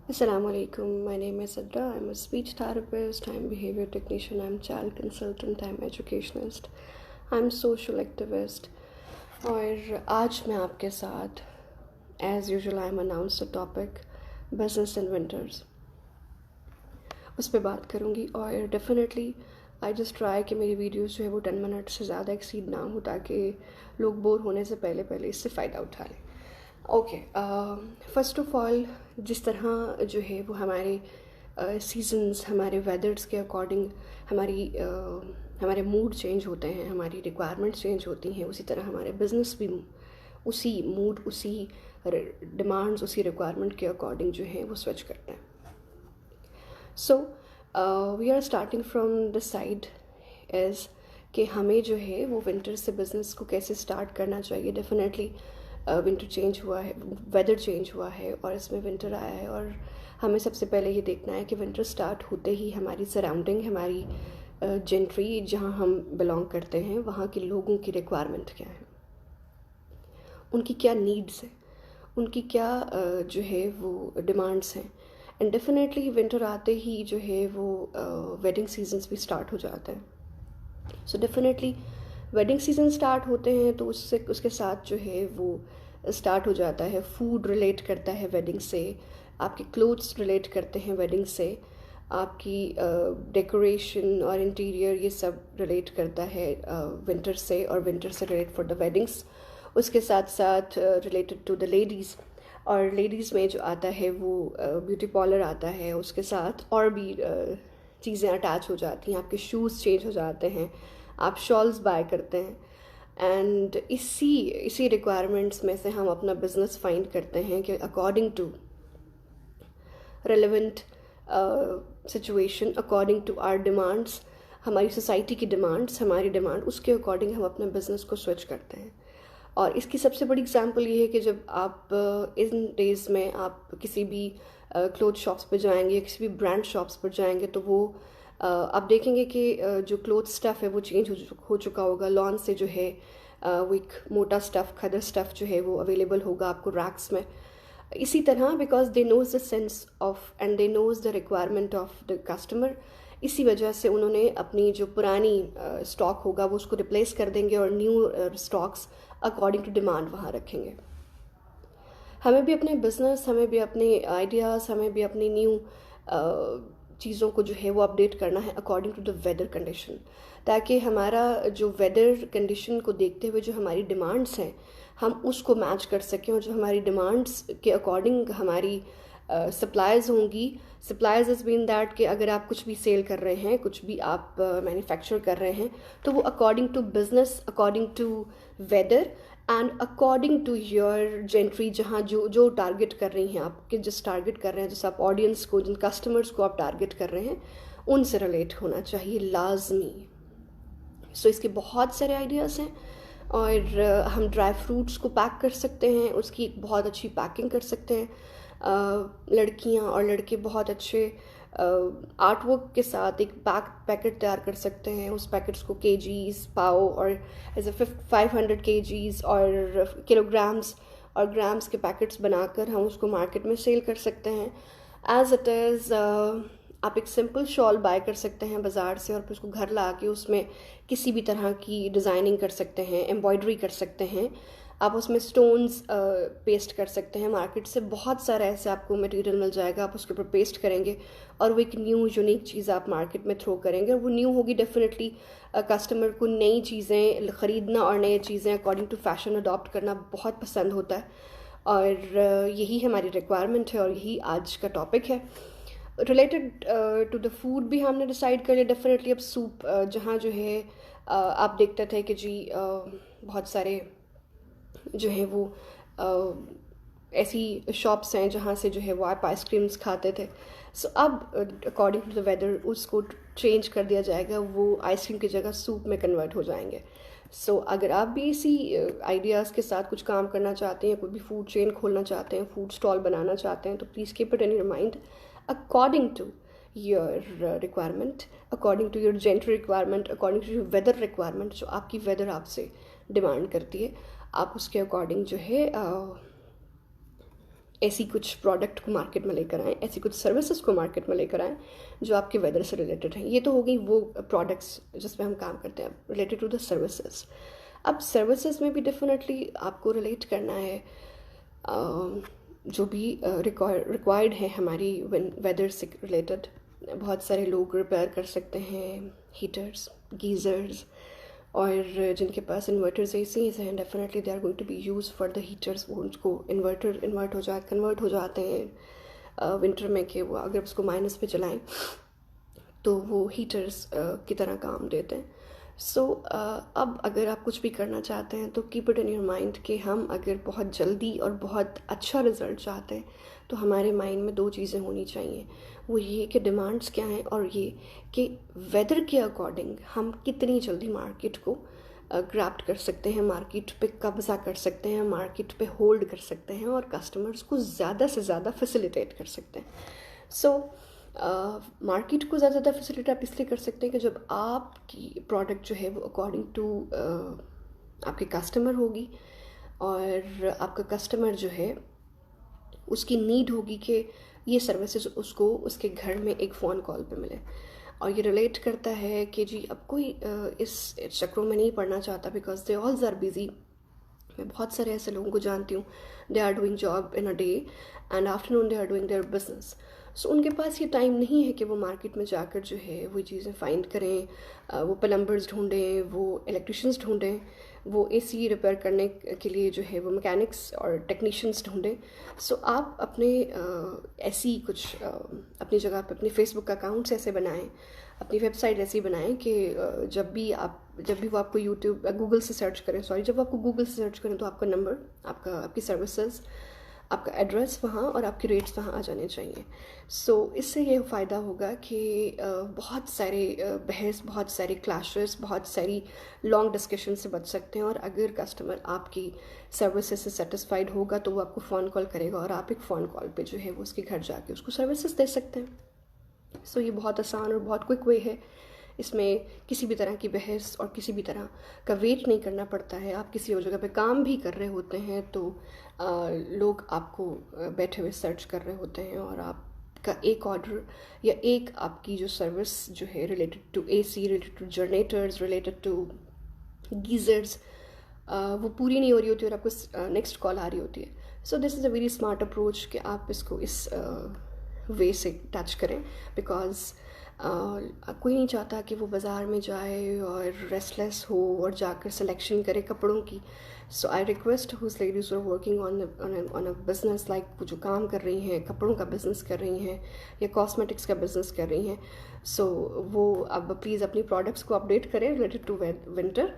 Assalamu alaikum. My name is Adra. I'm a speech therapist, I'm behavior technician, I'm child consultant, I'm educationist, I'm social activist. और आज मैं आपके साथ as usual I'm announced the topic business in winters उस पर बात करूँगी और डेफिनेटली आई जस्ट ट्राई कि मेरी वीडियोस जो है वो 10 मिनट से ज़्यादा एक्सीड ना हो ताकि लोग बोर होने से पहले पहले इससे फ़ायदा उठा लें। ओके, फर्स्ट ऑफ ऑल जिस तरह जो है वो हमारे सीजन्स हमारे वेदर्स के अकॉर्डिंग हमारे मूड चेंज होते हैं, हमारी रिक्वायरमेंट्स चेंज होती हैं, उसी तरह हमारे बिजनेस भी उसी मूड उसी डिमांड्स उसी रिक्वायरमेंट के अकॉर्डिंग जो है वो स्विच करते हैं। So we are starting from the side as कि हमें जो है वो विंटर से बिज़नेस को कैसे स्टार्ट करना चाहिए। डेफिनेटली विंटर चेंज हुआ है, वेदर चेंज हुआ है और इसमें विंटर आया है और हमें सबसे पहले ये देखना है कि विंटर स्टार्ट होते ही हमारी सराउंडिंग हमारी जेंट्री जहाँ हम बिलोंग करते हैं वहाँ के लोगों की रिक्वायरमेंट क्या है, उनकी क्या नीड्स हैं, उनकी क्या जो है वो डिमांड्स हैं। एंड डेफिनेटली विंटर आते ही जो है वो वेडिंग सीजन्स भी स्टार्ट हो जाते हैं। So definitely wedding season start होते हैं तो उसके साथ जो है वो स्टार्ट हो जाता है, फूड रिलेट करता है वेडिंग से, आपके क्लोथ्स रिलेट करते हैं वेडिंग से, आपकी डेकोरेशन और इंटीरियर ये सब रिलेट करता है विंटर से और विंटर से रिलेट फॉर द वेडिंग्स। उसके साथ साथ रिलेटेड टू द लेडीज़, और लेडीज़ में जो आता है वो ब्यूटी पार्लर आता है, उसके साथ और भी चीज़ें अटैच हो जाती हैं, आपके शूज़ चेंज हो जाते हैं, आप शॉल्स बाय करते हैं। एंड इसी रिक्वायरमेंट्स में से हम अपना बिजनेस फाइंड करते हैं कि according to relevant situation, according to our demands, हमारी सोसाइटी की डिमांड्स, हमारी डिमांड उसके अकॉर्डिंग हम अपने बिजनेस को स्विच करते हैं। और इसकी सबसे बड़ी एग्जांपल ये है कि जब आप इन डेज़ में आप किसी भी क्लोथ शॉप्स पर जाएंगे, किसी भी ब्रांड शॉप्स पर जाएंगे तो वो आप देखेंगे कि जो क्लोथ स्टफ़ है वो चेंज हो चुका होगा। लॉन से जो है वो एक मोटा स्टफ़, खदर स्टफ़ जो है वो अवेलेबल होगा आपको रैक्स में। इसी तरह because they nose the sense of and they nose the requirement of the customer, इसी वजह से उन्होंने अपनी जो पुरानी स्टॉक होगा वो उसको रिप्लेस कर देंगे और new stocks according to demand वहाँ रखेंगे। हमें भी अपने बिजनेस, हमें भी अपने आइडियाज़, हमें भी अपनी न्यू चीज़ों को जो है वो अपडेट करना है according to the weather condition, ताकि हमारा जो वेदर कंडीशन को देखते हुए जो हमारी डिमांड्स हैं हम उसको मैच कर सकें और जो हमारी डिमांड्स के अकॉर्डिंग हमारी सप्लाईज होंगी। सप्लाईज इज़ मीन दैट कि अगर आप कुछ भी सेल कर रहे हैं, कुछ भी आप मैन्युफैक्चर कर रहे हैं तो वो according to business, according to weather and according to your gentry, जहाँ जो जो टारगेट कर रही हैं आप, कि जिस टारगेट कर रहे हैं, जिस आप ऑडियंस को, जिन कस्टमर्स को आप टारगेट कर रहे हैं उनसे रिलेट होना चाहिए लाजमी। सो इसके बहुत सारे आइडियाज़ हैं और हम ड्राई फ्रूट्स को पैक कर सकते हैं, उसकी एक बहुत अच्छी पैकिंग कर सकते हैं। लड़कियां और लड़के बहुत अच्छे आर्ट वर्क के साथ एक पैकेट तैयार कर सकते हैं। उस पैकेट्स को केजीज, पाओ और एज ए 500 केजीज और किलोग्राम्स और ग्राम्स के पैकेट्स बनाकर हम उसको मार्केट में सेल कर सकते हैं। एज इट इज़ आप एक सिंपल शॉल बाय कर सकते हैं बाज़ार से और फिर उसको घर ला के उसमें किसी भी तरह की डिज़ाइनिंग कर सकते हैं, एम्ब्रॉयडरी कर सकते हैं, आप उसमें स्टोन्स पेस्ट कर सकते हैं। मार्केट से बहुत सारा ऐसे आपको मटेरियल मिल जाएगा, आप उसके ऊपर पेस्ट करेंगे और वो एक न्यू यूनिक चीज़ आप मार्केट में थ्रो करेंगे और वो न्यू होगी। डेफिनेटली कस्टमर को नई चीज़ें ख़रीदना और नई चीज़ें अकॉर्डिंग टू फैशन अडॉप्ट करना बहुत पसंद होता है और यही हमारी रिक्वायरमेंट है और यही आज का टॉपिक है। रिलेटेड टू द फूड भी हमने डिसाइड कर लिया। डेफिनेटली अब सूप जहाँ जो है आप देखते थे कि जी बहुत सारे जो है वो ऐसी शॉप्स हैं जहाँ से जो है वो आप आइसक्रीम्स खाते थे। सो अब अकॉर्डिंग टू द वेदर उसको चेंज कर दिया जाएगा, वो आइसक्रीम की जगह सूप में कन्वर्ट हो जाएंगे। सो अगर आप भी इसी आइडियाज़ के साथ कुछ काम करना चाहते हैं, कोई भी फूड चेन खोलना चाहते हैं, फूड स्टॉल बनाना चाहते हैं, तो please keep it in your mind according to your requirement, according to your gender requirement, according to your weather requirement, जो आपकी वेदर आपसे डिमांड करती है, आप उसके अकॉर्डिंग जो है ऐसी कुछ प्रोडक्ट को मार्केट में लेकर आएँ, ऐसी कुछ सर्विसेज को मार्केट में लेकर आएँ जो आपके वेदर से रिलेटेड हैं। ये तो हो गई वो प्रोडक्ट्स जिस पे हम काम करते हैं, रिलेटेड टू द सर्विसेज। अब सर्विसेज में भी डेफिनेटली आपको रिलेट करना है जो भी रिक्वायर्ड है हमारी वेदर से रिलेटेड। बहुत सारे लोग रिपेयर कर सकते हैं हीटर्स, गीज़र्स, और जिनके पास इन्वर्टर्स एसीज हैं definitely they are going to be use for the heaters. वो उनको कन्वर्ट हो जाते हैं विंटर में कि वो अगर उसको माइनस पे चलाएं तो वो हीटर्स की तरह काम देते हैं। सो अब अगर आप कुछ भी करना चाहते हैं तो keep it in your mind कि हम अगर बहुत जल्दी और बहुत अच्छा रिजल्ट चाहते हैं तो हमारे माइंड में दो चीज़ें होनी चाहिए। वो ये कि डिमांड्स क्या हैं, और ये कि वेदर के अकॉर्डिंग हम कितनी जल्दी मार्केट को ग्रैब कर सकते हैं, मार्केट पे कब्जा कर सकते हैं, मार्केट पे होल्ड कर सकते हैं और कस्टमर्स को ज़्यादा से ज़्यादा फैसिलिटेट कर सकते हैं। सो मार्केट को ज़्यादा फैसिलिटेट आप इसलिए कर सकते हैं कि जब आपकी प्रोडक्ट जो है वो अकॉर्डिंग टू आपके कस्टमर होगी, और आपका कस्टमर जो है उसकी नीड होगी कि ये सर्विसेज उसको उसके घर में एक फ़ोन कॉल पे मिले। और ये रिलेट करता है कि जी अब कोई इस चक्रों में नहीं पड़ना चाहता, because they all are busy. मैं बहुत सारे ऐसे लोगों को जानती हूँ, they are doing job in a day and afternoon they are doing their business. So उनके पास ये टाइम नहीं है कि वो मार्केट में जाकर जो है वो चीज़ें फाइंड करें, वो प्लम्बर्स ढूंढें, वो इलेक्ट्रिशियंस ढूंढें, वो एसी रिपेयर करने के लिए जो है वो मैकेनिक्स और टेक्नीशियंस ढूंढें। सो आप अपने ऐसी कुछ अपनी जगह पर अपने फेसबुक अकाउंट्स ऐसे बनाएं, अपनी वेबसाइट ऐसी बनाएं कि जब भी वो आपको यूट्यूब गूगल से सर्च करें, जब आपको गूगल से सर्च करें तो आपका नंबर, आपकी सर्विसेज, आपका एड्रेस वहाँ और आपके रेट्स वहाँ आ जाने चाहिए। सो इससे ये फ़ायदा होगा कि बहुत सारे बहस, बहुत सारे क्लैशेस, बहुत सारी लॉन्ग डिस्कशन से बच सकते हैं। और अगर कस्टमर आपकी सर्विसेज से सेटिस्फाइड होगा तो वो आपको फ़ोन कॉल करेगा और आप एक फ़ोन कॉल पे जो है वो उसके घर जाके उसको सर्विसेज दे सकते हैं। सो ये बहुत आसान और बहुत क्विक वे है। इसमें किसी भी तरह की बहस और किसी भी तरह का वेट नहीं करना पड़ता है। आप किसी और जगह पे काम भी कर रहे होते हैं तो लोग आपको बैठे हुए सर्च कर रहे होते हैं, और आपका एक ऑर्डर या एक आपकी जो सर्विस जो है related to AC, related to generators, related to geysers, वो पूरी नहीं हो रही होती और आपको नेक्स्ट कॉल आ रही होती है। So this is a very smart approach कि आप इसको इस वे से टच करें, बिकॉज कोई नहीं चाहता कि वो बाज़ार में जाए और रेस्टलेस हो और जाकर सिलेक्शन करे कपड़ों की। So I request whose ladies are working on a business, like वो जो काम कर रही हैं, कपड़ों का बिजनेस कर रही हैं या कॉस्मेटिक्स का बिजनेस कर रही हैं, सो वो अब प्लीज़ अपनी प्रोडक्ट्स को अपडेट करें related to winter.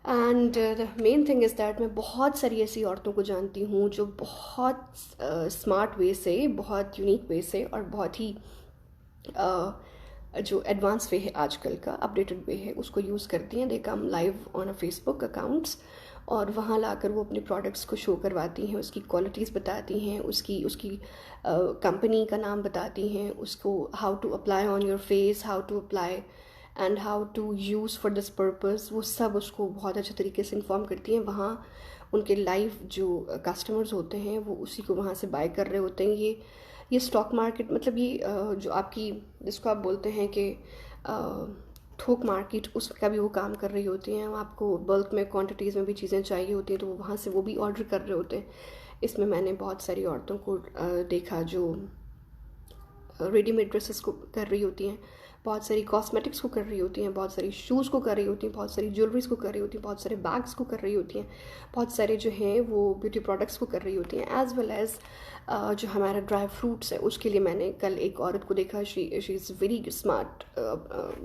And the main thing is that मैं बहुत सारी ऐसी औरतों को जानती हूँ जो बहुत स्मार्ट वे से, बहुत यूनिक वे से और बहुत ही जो एडवांस वे है आजकल का, अपडेटेड वे है, उसको यूज़ करती हैं। They come live on a Facebook accounts और वहाँ लाकर वो अपने प्रोडक्ट्स को शो करवाती हैं, उसकी क्वालिटीज़ बताती हैं, उसकी कंपनी का नाम बताती हैं, उसको how to apply on your face, how to apply and how to use for this purpose, वो सब उसको बहुत अच्छे तरीके से इन्फॉर्म करती हैं। वहाँ उनके लाइव जो कस्टमर्स होते हैं वो उसी को वहाँ से बाय कर रहे होते हैं। ये स्टॉक मार्केट, मतलब ये जो आपकी, जिसको आप बोलते हैं कि थोक मार्केट, उसका भी वो काम कर रही होती हैं। आपको बल्क में, क्वांटिटीज़ में भी चीज़ें चाहिए होती हैं तो वहाँ से वो भी ऑर्डर कर रहे होते हैं। इसमें मैंने बहुत सारी औरतों को देखा जो रेडीमेड ड्रेसेस को कर रही होती हैं, बहुत सारी कॉस्मेटिक्स को कर रही होती हैं, बहुत सारी शूज़ को कर रही होती हैं, बहुत सारी ज्वेलरीज को कर रही होती हैं, बहुत सारे बैग्स को कर रही होती हैं, बहुत सारे जो हैं वो ब्यूटी प्रोडक्ट्स को कर रही होती हैं, एज़ वेल एज़ जो हमारा ड्राई फ्रूट्स है उसके लिए मैंने कल एक औरत को देखा। She is very smart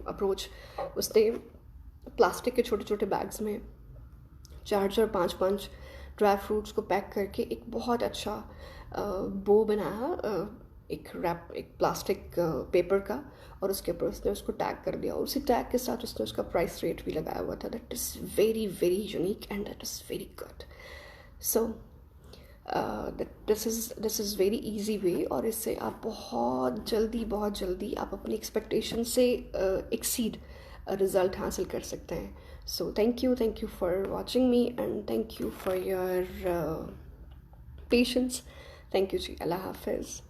approach. उसने प्लास्टिक के छोटे छोटे बैग्स में 4 5 5 ड्राई फ्रूट्स को पैक करके एक बहुत अच्छा बो बनाया, एक प्लास्टिक पेपर का, और उसके ऊपर उसने उसको टैग कर दिया, और उसी टैग के साथ उसने उसका प्राइस रेट भी लगाया हुआ था। That is very very unique and that is very good. So this is very easy way, और इससे आप बहुत जल्दी आप अपनी एक्सपेक्टेशन से एक्सीड रिज़ल्ट हासिल कर सकते हैं। So thank you for watching me and thank you for your patience. Thank you जी, अल्लाह हाफिज़।